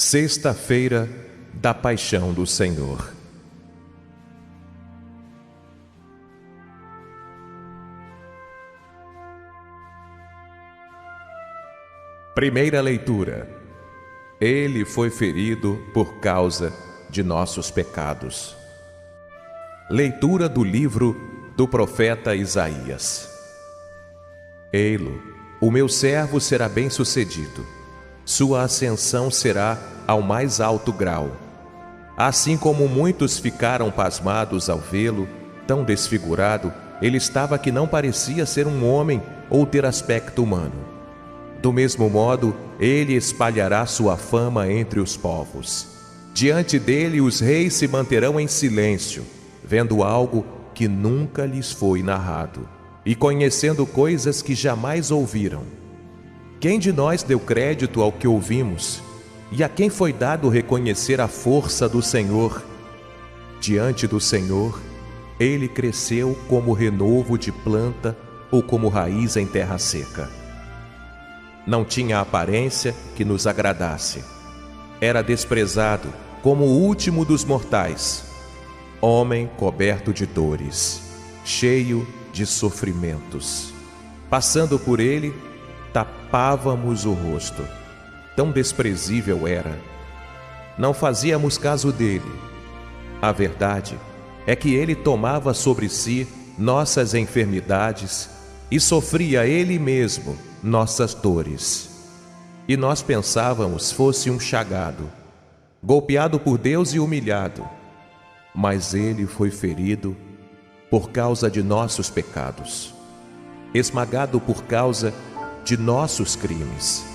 Sexta-feira da Paixão do Senhor. Primeira leitura. Ele foi ferido por causa de nossos pecados. Leitura do livro do profeta Isaías. Ei-lo, o meu servo será bem-sucedido. Sua ascensão será ao mais alto grau. Assim como muitos ficaram pasmados ao vê-lo, tão desfigurado, ele estava que não parecia ser um homem ou ter aspecto humano. Do mesmo modo, ele espalhará sua fama entre os povos. Diante dele, os reis se manterão em silêncio, vendo algo que nunca lhes foi narrado, e conhecendo coisas que jamais ouviram. Quem de nós deu crédito ao que ouvimos? E a quem foi dado reconhecer a força do Senhor? Diante do Senhor, ele cresceu como renovo de planta ou como raiz em terra seca. Não tinha aparência que nos agradasse. Era desprezado como o último dos mortais. Homem coberto de dores, cheio de sofrimentos. Passando por ele, tapávamos o rosto. Tão desprezível era. Não fazíamos caso dele. A verdade é que ele tomava sobre si nossas enfermidades e sofria ele mesmo nossas dores. E nós pensávamos fosse um chagado, golpeado por Deus e humilhado. Mas ele foi ferido por causa de nossos pecados, esmagado por causa de nossos crimes.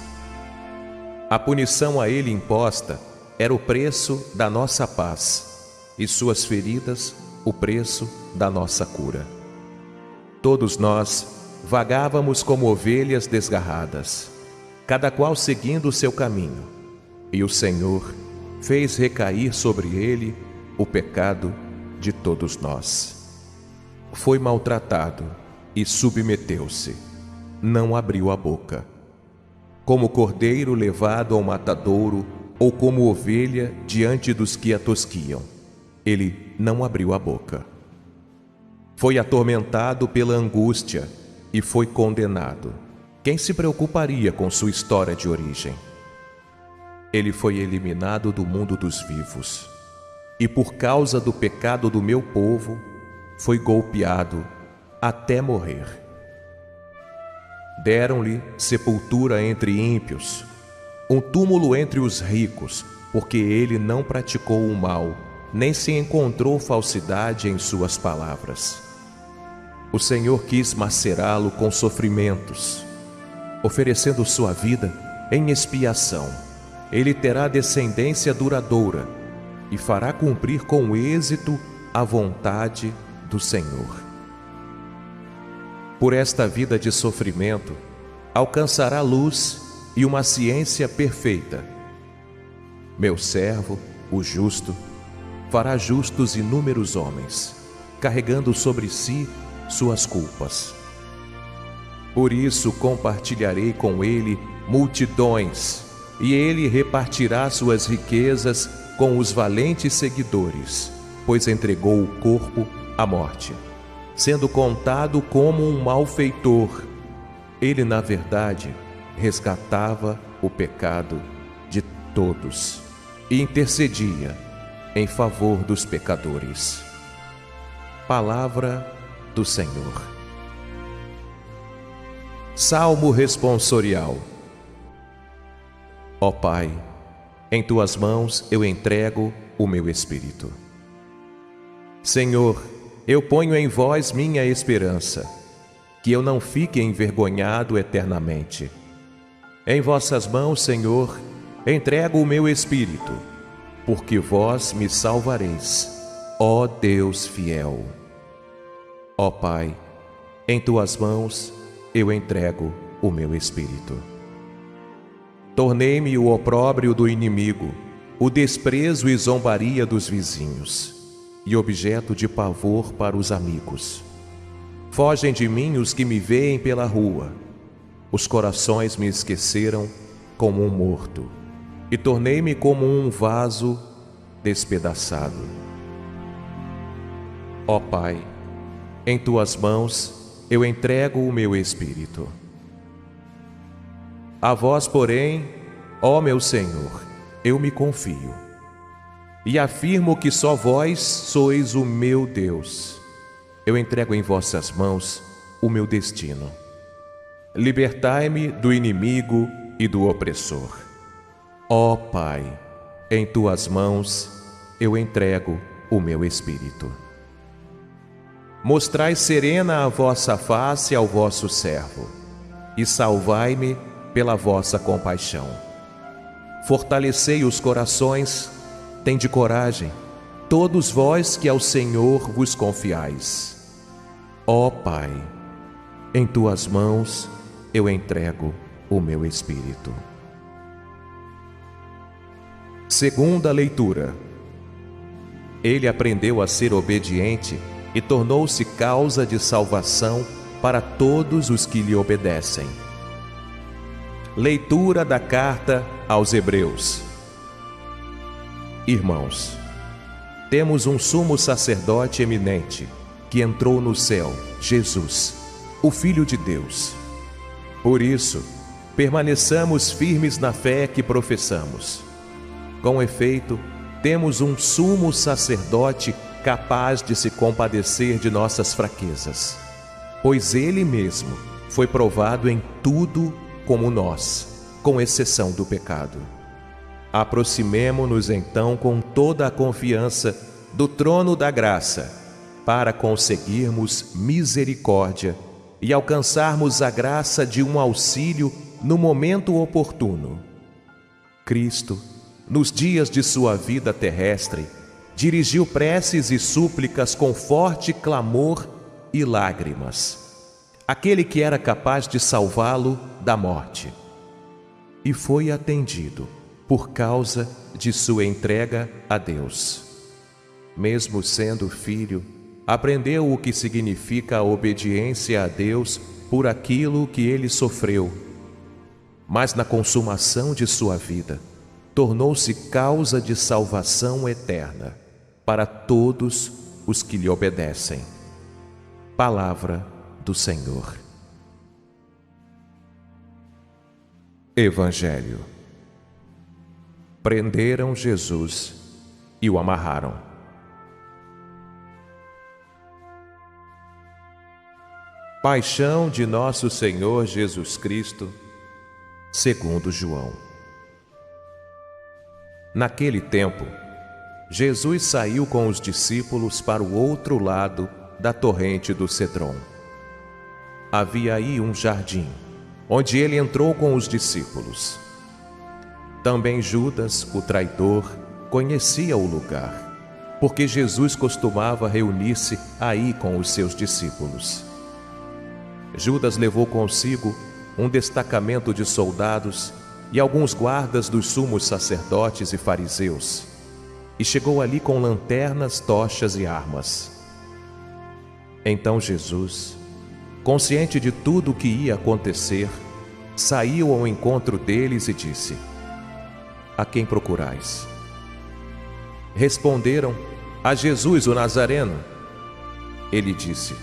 A punição a ele imposta era o preço da nossa paz, e suas feridas o preço da nossa cura. Todos nós vagávamos como ovelhas desgarradas, cada qual seguindo o seu caminho, e o Senhor fez recair sobre ele o pecado de todos nós. Foi maltratado e submeteu-se, não abriu a boca. Como cordeiro levado ao matadouro, ou como ovelha diante dos que a tosquiam, ele não abriu a boca. Foi atormentado pela angústia e foi condenado. Quem se preocuparia com sua história de origem? Ele foi eliminado do mundo dos vivos, e por causa do pecado do meu povo, foi golpeado até morrer. Deram-lhe sepultura entre ímpios, um túmulo entre os ricos, porque ele não praticou o mal, nem se encontrou falsidade em suas palavras. O Senhor quis macerá-lo com sofrimentos, oferecendo sua vida em expiação. Ele terá descendência duradoura e fará cumprir com êxito a vontade do Senhor. Por esta vida de sofrimento, alcançará luz e uma ciência perfeita. Meu servo, o justo, fará justos inúmeros homens, carregando sobre si suas culpas. Por isso compartilharei com ele multidões, e ele repartirá suas riquezas com os valentes seguidores, pois entregou o corpo à morte, sendo contado como um malfeitor. Ele, na verdade, resgatava o pecado de todos e intercedia em favor dos pecadores. Palavra do Senhor. Salmo responsorial. Ó Pai, em tuas mãos eu entrego o meu espírito. Senhor, eu ponho em vós minha esperança, que eu não fique envergonhado eternamente. Em vossas mãos, Senhor, entrego o meu espírito, porque vós me salvareis, ó Deus fiel. Ó Pai, em tuas mãos eu entrego o meu espírito. Tornei-me o opróbrio do inimigo, o desprezo e zombaria dos vizinhos, e objeto de pavor para os amigos. Fogem de mim os que me veem pela rua. Os corações me esqueceram como um morto. e tornei-me como um vaso despedaçado. Ó Pai, em tuas mãos eu entrego o meu espírito. A vós, porém, ó meu Senhor, eu me confio, e afirmo que só vós sois o meu Deus. Eu entrego em vossas mãos o meu destino. Libertai-me do inimigo e do opressor. Ó Pai, em tuas mãos eu entrego o meu espírito. Mostrai serena a vossa face ao vosso servo, e salvai-me pela vossa compaixão. Fortalecei os corações, tende coragem, todos vós que ao Senhor vos confiais. Ó Pai, em tuas mãos eu entrego o meu espírito. Segunda leitura. Ele aprendeu a ser obediente e tornou-se causa de salvação para todos os que lhe obedecem. Leitura da carta aos Hebreus. Irmãos, temos um sumo sacerdote eminente que entrou no céu, Jesus, o Filho de Deus. Por isso, permaneçamos firmes na fé que professamos. Com efeito, temos um sumo sacerdote capaz de se compadecer de nossas fraquezas, pois ele mesmo foi provado em tudo como nós, com exceção do pecado. Aproximemo-nos então com toda a confiança do trono da graça, para conseguirmos misericórdia e alcançarmos a graça de um auxílio no momento oportuno. Cristo, nos dias de sua vida terrestre, dirigiu preces e súplicas com forte clamor e lágrimas, aquele que era capaz de salvá-lo da morte. E foi atendido por causa de sua entrega a Deus. Mesmo sendo filho, aprendeu o que significa a obediência a Deus por aquilo que ele sofreu. Mas na consumação de sua vida, tornou-se causa de salvação eterna para todos os que lhe obedecem. Palavra do Senhor. Evangelho. Prenderam Jesus e o amarraram. Paixão de nosso Senhor Jesus Cristo, segundo João. Naquele tempo, Jesus saiu com os discípulos para o outro lado da torrente do Cedron. Havia aí um jardim, onde ele entrou com os discípulos. Também Judas, o traidor, conhecia o lugar, porque Jesus costumava reunir-se aí com os seus discípulos. Judas levou consigo um destacamento de soldados e alguns guardas dos sumos sacerdotes e fariseus, e chegou ali com lanternas, tochas e armas. Então Jesus, consciente de tudo o que ia acontecer, saiu ao encontro deles e disse: A quem procurais? Responderam: A Jesus, o Nazareno. Ele disse: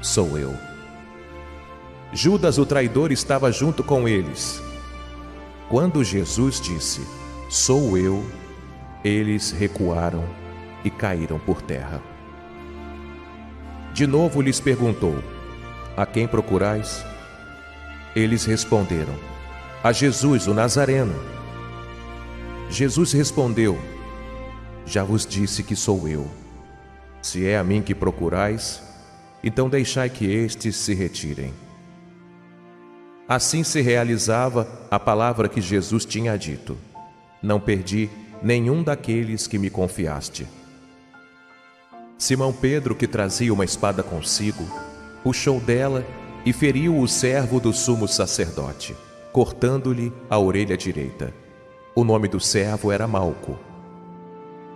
Sou eu. Judas, o traidor, estava junto com eles. Quando Jesus disse: Sou eu, eles recuaram e caíram por terra. De novo lhes perguntou: A quem procurais? Eles responderam: A Jesus, o Nazareno. Jesus respondeu: Já vos disse que sou eu. Se é a mim que procurais, então deixai que estes se retirem. Assim se realizava a palavra que Jesus tinha dito: Não perdi nenhum daqueles que me confiaste. Simão Pedro, que trazia uma espada consigo, puxou dela e feriu o servo do sumo sacerdote, cortando-lhe a orelha direita. O nome do servo era Malco.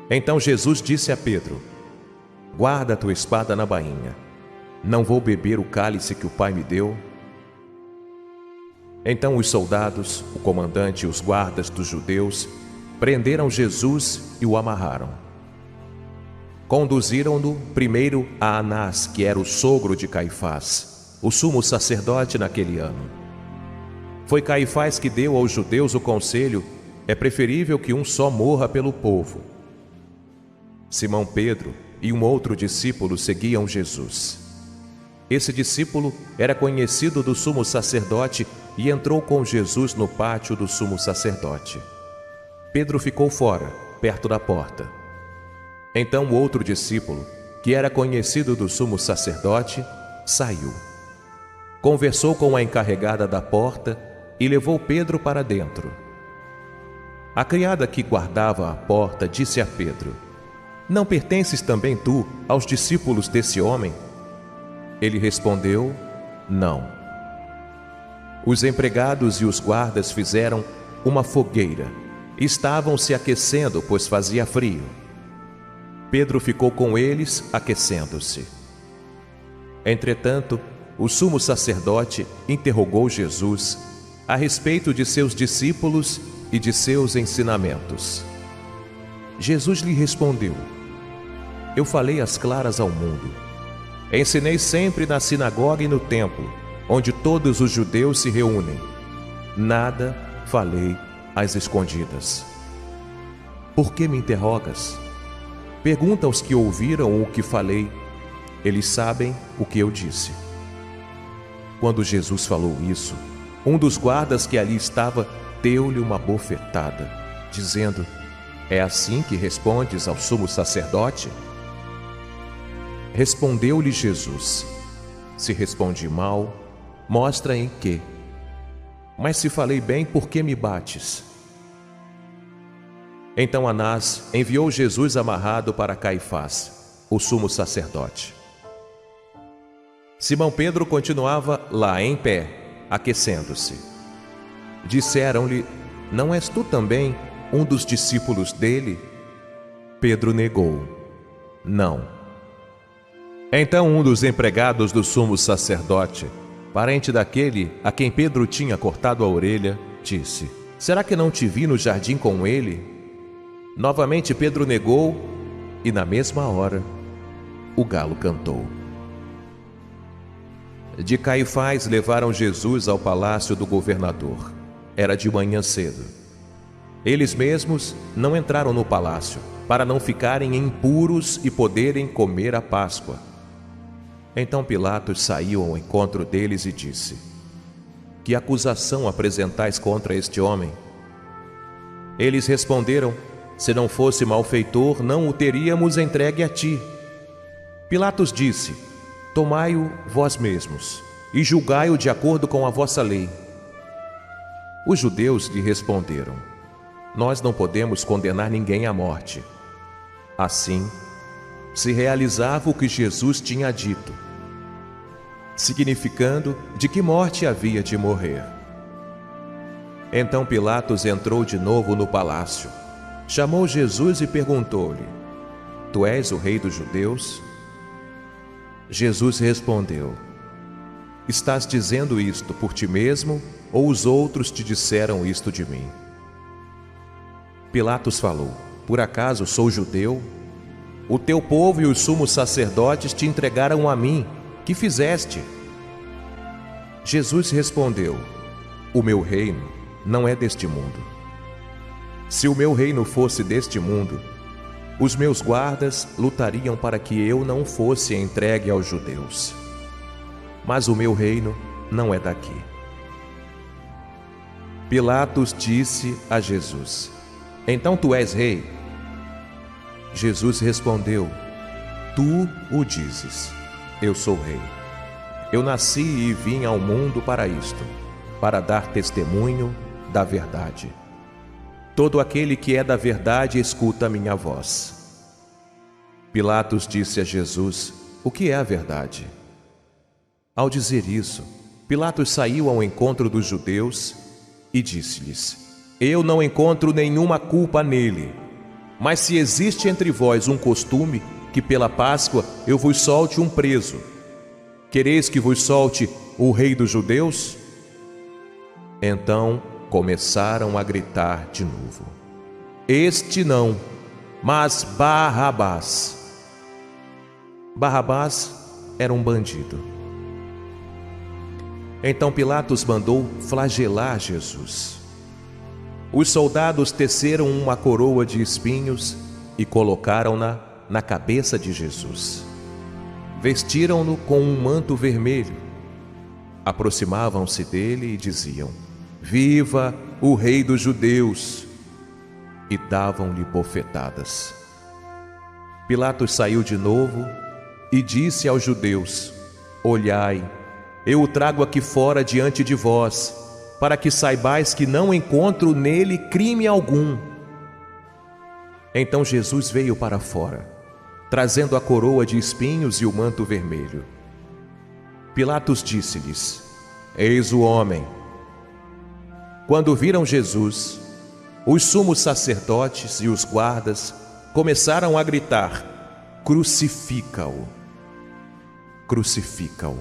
Então Jesus disse a Pedro: Guarda a tua espada na bainha. Não vou beber o cálice que o Pai me deu? Então os soldados, o comandante e os guardas dos judeus prenderam Jesus e o amarraram. Conduziram-no primeiro a Anás, que era o sogro de Caifás, o sumo sacerdote naquele ano. Foi Caifás que deu aos judeus o conselho: é preferível que um só morra pelo povo. Simão Pedro e um outro discípulo seguiam Jesus. Esse discípulo era conhecido do sumo sacerdote e entrou com Jesus no pátio do sumo sacerdote. Pedro ficou fora, perto da porta. Então o outro discípulo, que era conhecido do sumo sacerdote, saiu. Conversou com a encarregada da porta e levou Pedro para dentro. A criada que guardava a porta disse a Pedro: não pertences também tu aos discípulos desse homem? Ele respondeu: não. Os empregados e os guardas fizeram uma fogueira. Estavam se aquecendo, pois fazia frio. Pedro ficou com eles, aquecendo-se. Entretanto, o sumo sacerdote interrogou Jesus a respeito de seus discípulos e de seus ensinamentos. Jesus lhe respondeu: eu falei às claras ao mundo. Ensinei sempre na sinagoga e no templo, onde todos os judeus se reúnem. Nada falei às escondidas. Por que me interrogas? Pergunta aos que ouviram o que falei. Eles sabem o que eu disse. Quando Jesus falou isso, um dos guardas que ali estava deu-lhe uma bofetada, dizendo: é assim que respondes ao sumo sacerdote? Respondeu-lhe Jesus: se respondi mal, mostra em que. Mas se falei bem, por que me bates? Então Anás enviou Jesus amarrado para Caifás, o sumo sacerdote. Simão Pedro continuava lá em pé, aquecendo-se. Disseram-lhe: não és tu também um dos discípulos dele? Pedro negou: não. Então um dos empregados do sumo sacerdote, parente daquele a quem Pedro tinha cortado a orelha, disse: será que não te vi no jardim com ele? Novamente Pedro negou, e na mesma hora o galo cantou. De Caifás levaram Jesus ao palácio do governador. Era de manhã cedo. Eles mesmos não entraram no palácio, para não ficarem impuros e poderem comer a Páscoa. Então Pilatos saiu ao encontro deles e disse: que acusação apresentais contra este homem? Eles responderam: se não fosse malfeitor, não o teríamos entregue a ti. Pilatos disse: tomai-o vós mesmos e julgai-o de acordo com a vossa lei. Os judeus lhe responderam: nós não podemos condenar ninguém à morte. Assim, se realizava o que Jesus tinha dito, significando de que morte havia de morrer. Então Pilatos entrou de novo no palácio, chamou Jesus e perguntou-lhe: tu és o rei dos judeus? Jesus respondeu: estás dizendo isto por ti mesmo, ou os outros te disseram isto de mim? Pilatos falou: por acaso sou judeu? O teu povo e os sumos sacerdotes te entregaram a mim. Que fizeste? Jesus respondeu: o meu reino não é deste mundo. Se o meu reino fosse deste mundo, os meus guardas lutariam para que eu não fosse entregue aos judeus. Mas o meu reino não é daqui. Pilatos disse a Jesus: então tu és rei? Jesus respondeu: tu o dizes, eu sou rei. Eu nasci e vim ao mundo para isto, para dar testemunho da verdade. Todo aquele que é da verdade escuta a minha voz. Pilatos disse a Jesus: o que é a verdade? Ao dizer isso, Pilatos saiu ao encontro dos judeus e disse-lhes: eu não encontro nenhuma culpa nele. Mas se existe entre vós um costume que pela Páscoa eu vos solte um preso, quereis que vos solte o rei dos judeus? Então começaram a gritar de novo: Este não, mas Barrabás. Barrabás era um bandido. Então Pilatos mandou flagelar Jesus. Os soldados teceram uma coroa de espinhos e colocaram-na na cabeça de Jesus. Vestiram-no com um manto vermelho. Aproximavam-se dele e diziam: Viva o Rei dos Judeus! E davam-lhe bofetadas. Pilatos saiu de novo e disse aos judeus: Olhai, eu o trago aqui fora diante de vós, para que saibais que não encontro nele crime algum. Então Jesus veio para fora, trazendo a coroa de espinhos e o manto vermelho. Pilatos disse-lhes: Eis o homem. Quando viram Jesus, os sumos sacerdotes e os guardas começaram a gritar: Crucifica-o! Crucifica-o!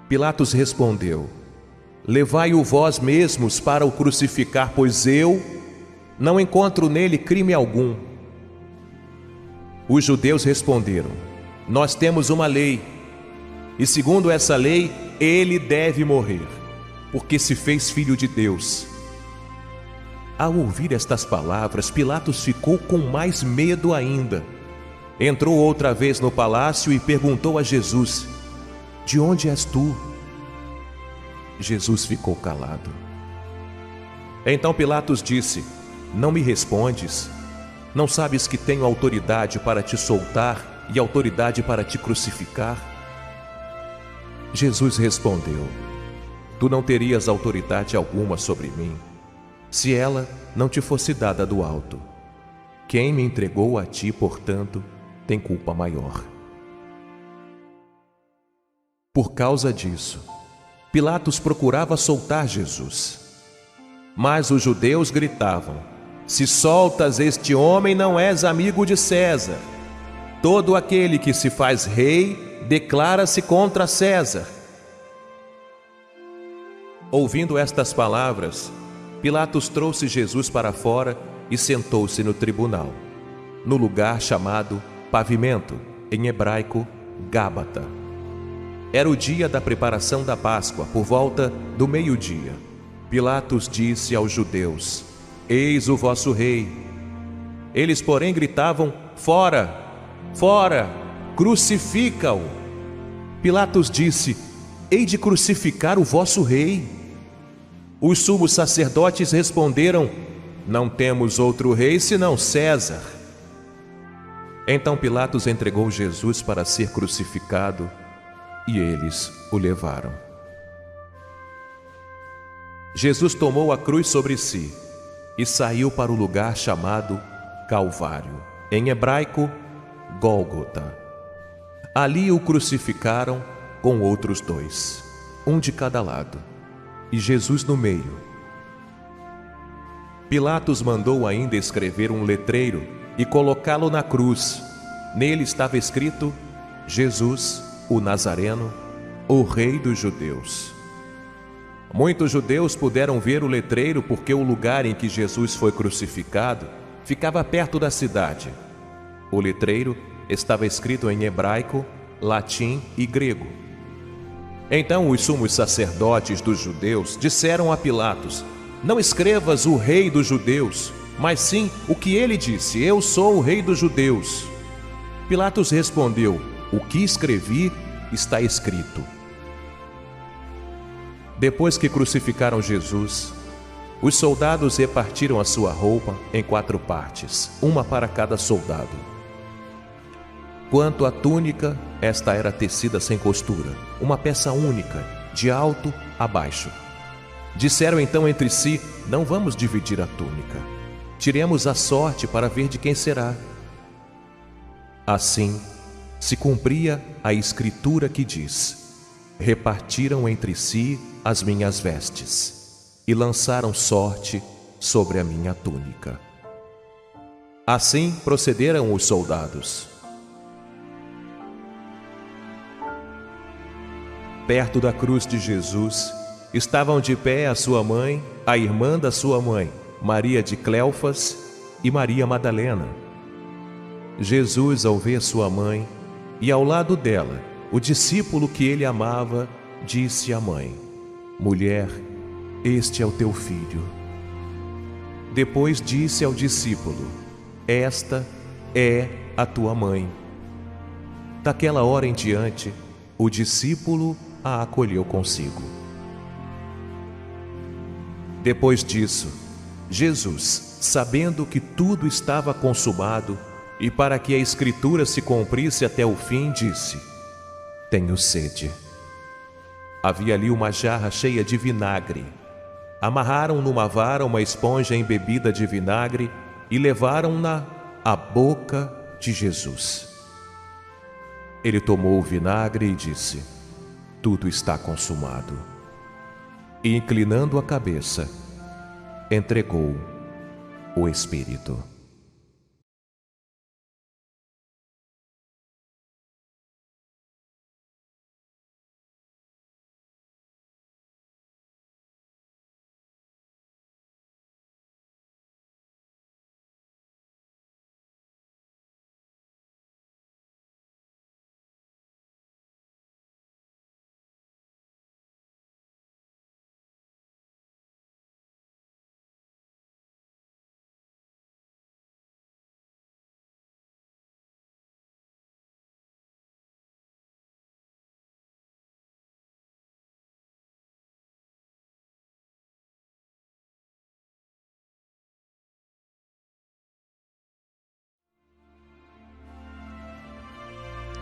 Pilatos respondeu: Levai-o vós mesmos para o crucificar, pois eu não encontro nele crime algum. Os judeus responderam: Nós temos uma lei, e segundo essa lei, ele deve morrer, porque se fez filho de Deus. Ao ouvir estas palavras, Pilatos ficou com mais medo ainda. Entrou outra vez no palácio e perguntou a Jesus: De onde és tu? Jesus ficou calado. Então Pilatos disse: Não me respondes? Não sabes que tenho autoridade para te soltar e autoridade para te crucificar? Jesus respondeu: Tu não terias autoridade alguma sobre mim, se ela não te fosse dada do alto. Quem me entregou a ti, portanto, tem culpa maior. Por causa disso, Pilatos procurava soltar Jesus. Mas os judeus gritavam: Se soltas este homem, não és amigo de César. Todo aquele que se faz rei declara-se contra César. Ouvindo estas palavras, Pilatos trouxe Jesus para fora e sentou-se no tribunal, no lugar chamado Pavimento, em hebraico, Gábata. Era o dia da preparação da Páscoa, por volta do meio-dia. Pilatos disse aos judeus: Eis o vosso rei. Eles, porém, gritavam: Fora! Fora! Crucifica-o! Pilatos disse: Hei de crucificar o vosso rei. Os sumos sacerdotes responderam: Não temos outro rei senão César. Então Pilatos entregou Jesus para ser crucificado e eles o levaram. Jesus tomou a cruz sobre si e saiu para o lugar chamado Calvário, em hebraico, Gólgota. Ali o crucificaram com outros dois, um de cada lado, e Jesus no meio. Pilatos mandou ainda escrever um letreiro e colocá-lo na cruz. Nele estava escrito: Jesus, o Nazareno, o Rei dos Judeus. Muitos judeus puderam ver o letreiro porque o lugar em que Jesus foi crucificado ficava perto da cidade. O letreiro estava escrito em hebraico, latim e grego. Então os sumos sacerdotes dos judeus disseram a Pilatos: Não escrevas o Rei dos Judeus, mas sim o que ele disse: Eu sou o Rei dos Judeus. Pilatos respondeu: O que escrevi está escrito. Depois que crucificaram Jesus, os soldados repartiram a sua roupa em 4 partes, uma para cada soldado. Quanto à túnica, esta era tecida sem costura, uma peça única, de alto a baixo. Disseram então entre si: Não vamos dividir a túnica. Tiremos a sorte para ver de quem será. Assim, se cumpria a escritura que diz: Repartiram entre si as minhas vestes e lançaram sorte sobre a minha túnica. Assim procederam os soldados. perto da cruz de Jesus, estavam de pé a sua mãe, a irmã da sua mãe, Maria de Cleofas e Maria Madalena. Jesus, ao ver sua mãe e ao lado dela o discípulo que ele amava, disse à mãe: Mulher, este é o teu filho. Depois disse ao discípulo: Esta é a tua mãe. Daquela hora em diante, o discípulo a acolheu consigo. Depois disso, Jesus, sabendo que tudo estava consumado e para que a Escritura se cumprisse até o fim, disse: Tenho sede. Havia ali uma jarra cheia de vinagre. Amarraram numa vara uma esponja embebida de vinagre e levaram-na à boca de Jesus. Ele tomou o vinagre e disse: Tudo está consumado. E, inclinando a cabeça, entregou o Espírito.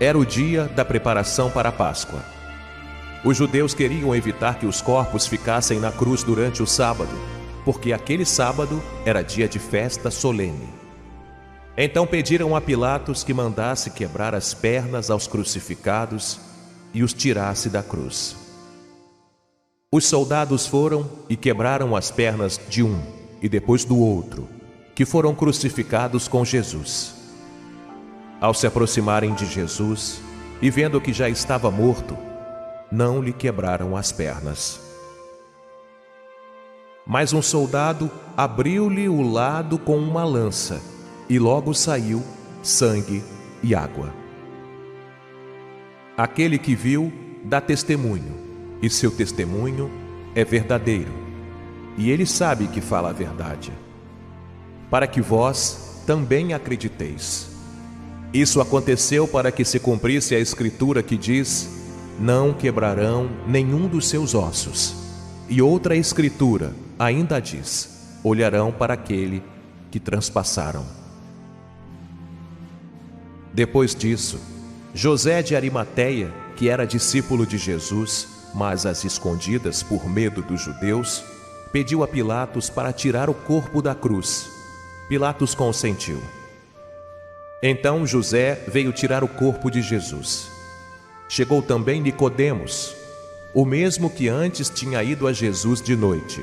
Era o dia da preparação para a Páscoa. Os judeus queriam evitar que os corpos ficassem na cruz durante o sábado, porque aquele sábado era dia de festa solene. Então pediram a Pilatos que mandasse quebrar as pernas aos crucificados e os tirasse da cruz. Os soldados foram e quebraram as pernas de um e depois do outro, que foram crucificados com Jesus. Ao se aproximarem de Jesus e vendo que já estava morto, não lhe quebraram as pernas. Mas um soldado abriu-lhe o lado com uma lança e logo saiu sangue e água. Aquele que viu dá testemunho, e seu testemunho é verdadeiro, e ele sabe que fala a verdade, para que vós também acrediteis. Isso aconteceu para que se cumprisse a Escritura que diz: Não quebrarão nenhum dos seus ossos. E outra Escritura ainda diz: Olharão para aquele que transpassaram. Depois disso, José de Arimateia, que era discípulo de Jesus, mas às escondidas por medo dos judeus, pediu a Pilatos para tirar o corpo da cruz. Pilatos consentiu. Então José veio tirar o corpo de Jesus. Chegou também Nicodemos, o mesmo que antes tinha ido a Jesus de noite.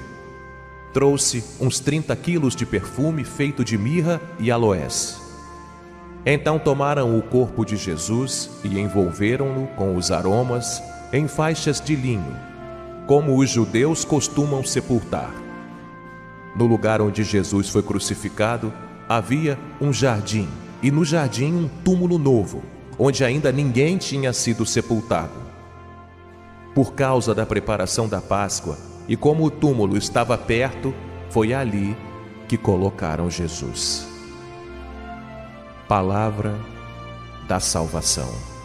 Trouxe uns 30 quilos de perfume feito de mirra e aloés. Então tomaram o corpo de Jesus e envolveram-no com os aromas em faixas de linho, como os judeus costumam sepultar. No lugar onde Jesus foi crucificado, havia um jardim, e no jardim um túmulo novo, onde ainda ninguém tinha sido sepultado. Por causa da preparação da Páscoa, e como o túmulo estava perto, foi ali que colocaram Jesus. Palavra da salvação.